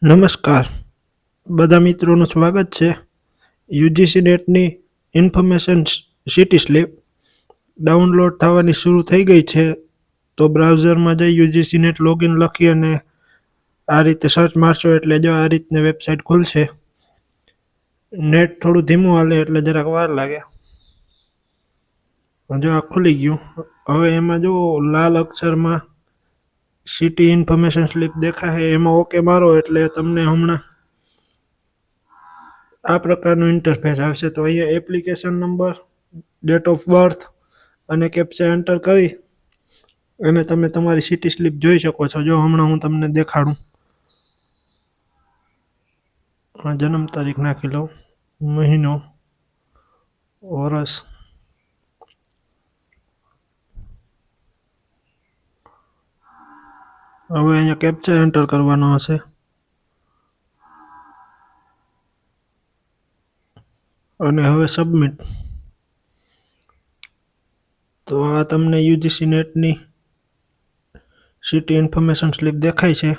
નમસ્કાર બધા મિત્રોનું સ્વાગત છે. યુજીસી નેટની ઇન્ફોર્મેશન સિટી સ્લીપ ડાઉનલોડ થવાની શરૂ થઈ ગઈ છે. તો બ્રાઉઝરમાં જઈ યુજીસી નેટ લોગિન લખી અને આ રીતે સર્ચ મારશો એટલે જો આ રીતની વેબસાઇટ ખુલશે. નેટ થોડું ધીમું હાલે એટલે જરાક વાર લાગે. જો આ ખુલી ગયું. હવે એમાં જો લાલ અક્ષરમાં સિટી ઇન્ફોર્મેશન સ્લીપ દેખાય એમાં ઓકે મારો એટલે તમને હમણાં આ પ્રકારનું ઇન્ટરફેસ આવશે. તો અહીંયા application number, date of birth અને કેપ્ચા એન્ટર કરી અને તમે તમારી સિટી સ્લીપ જોઈ શકો છો. જો હમણાં હું તમને દેખાડું. જન્મ તારીખ નાખી લઉં, મહિનો, વર્ષ, હવે અહીંયા કેપ્ચા એન્ટર કરવાનો હશે. અને હવે સબમિટ. તો આ તમને યુજીસી નેટની સિટી ઇન્ફોર્મેશન સ્લીપ દેખાય છે.